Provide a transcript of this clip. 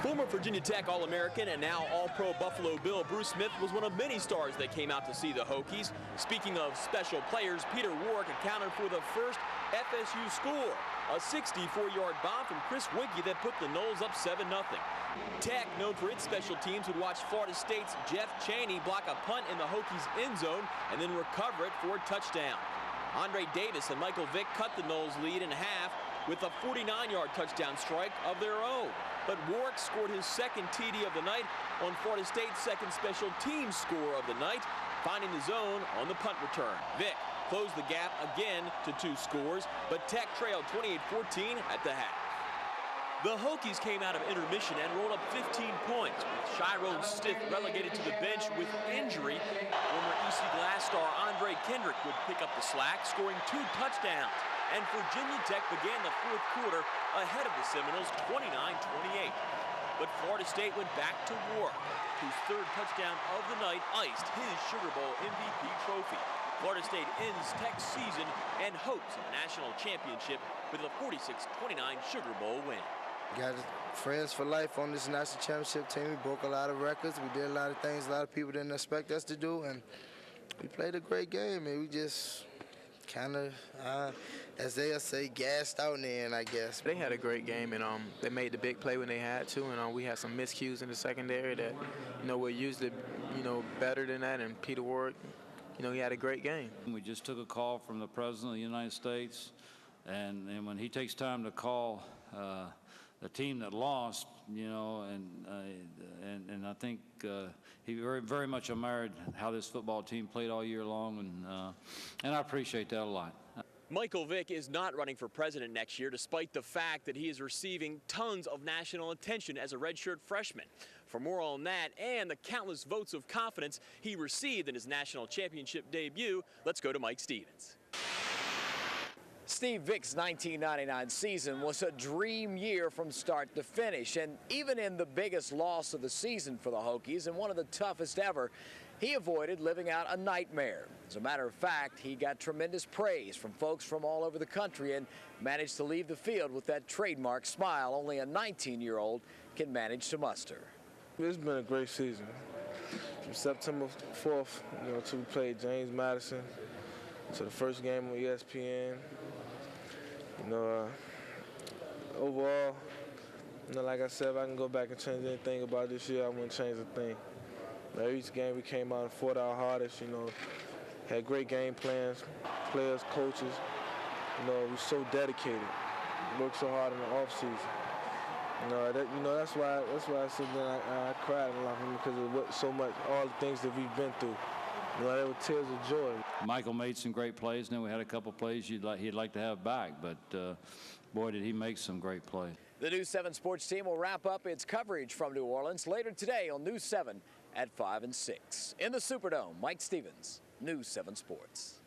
Former Virginia Tech All-American and now All-Pro Buffalo Bill Bruce Smith was one of many stars that came out to see the Hokies. Speaking of special players, Peter Warrick accounted for the first FSU score, a 64-yard bomb from Chris Weinke that put the Noles up 7-0. Tech, known for its special teams, would watch Florida State's Jeff Chaney block a punt in the Hokies' end zone and then recover it for a touchdown. Andre Davis and Michael Vick cut the Noles' lead in half with a 49-yard touchdown strike of their own. But Warrick scored his second TD of the night on Florida State's second special teams score of the night, finding the zone on the punt return. Vick closed the gap again to 2 scores, but Tech trailed 28-14 at the half. The Hokies came out of intermission and rolled up 15 points, with Shyrone Stiff relegated to the bench with injury. Former EC Glass star Andre Kendrick would pick up the slack, scoring 2 touchdowns. And Virginia Tech began the fourth quarter ahead of the Seminoles 29-28. But Florida State went back to Warrick, whose third touchdown of the night iced his Sugar Bowl MVP trophy. Florida State ends Tech's season and hopes of a national championship with a 46-29 Sugar Bowl win. Got friends for life on this national championship team. We broke a lot of records. We did a lot of things a lot of people didn't expect us to do, and we played a great game, and we just kind of, as they say, gassed out in the end, I guess. They had a great game, and they made the big play when they had to, and we had some miscues in the secondary that, we're usually, better than that, and Peter Warrick, he had a great game. We just took a call from the President of the United States, and when he takes time to call the team that lost, and I think he very much admired how this football team played all year long, and I appreciate that a lot. Michael Vick is not running for president next year, despite the fact that he is receiving tons of national attention as a redshirt freshman. For more on that and the countless votes of confidence he received in his national championship debut, let's go to Mike Stevens. Steve Vick's 1999 season was a dream year from start to finish, and even in the biggest loss of the season for the Hokies and one of the toughest ever, he avoided living out a nightmare. As a matter of fact, he got tremendous praise from folks from all over the country and managed to leave the field with that trademark smile only a 19-year-old can manage to muster. It's been a great season. From September 4th, till we played James Madison, to the first game on ESPN. Overall, like I said, if I can go back and change anything about this year, I wouldn't change a thing. Each game we came out and fought our hardest, had great game plans, players, coaches. We were so dedicated, worked so hard in the off season. That's why I said that I cried a lot because of so much, all the things that we've been through. There were tears of joy. Michael made some great plays, and then we had a couple plays he'd like to have back, but boy, did he make some great plays. The News 7 Sports team will wrap up its coverage from New Orleans later today on News 7 at 5 and 6. In the Superdome, Mike Stevens, News 7 Sports.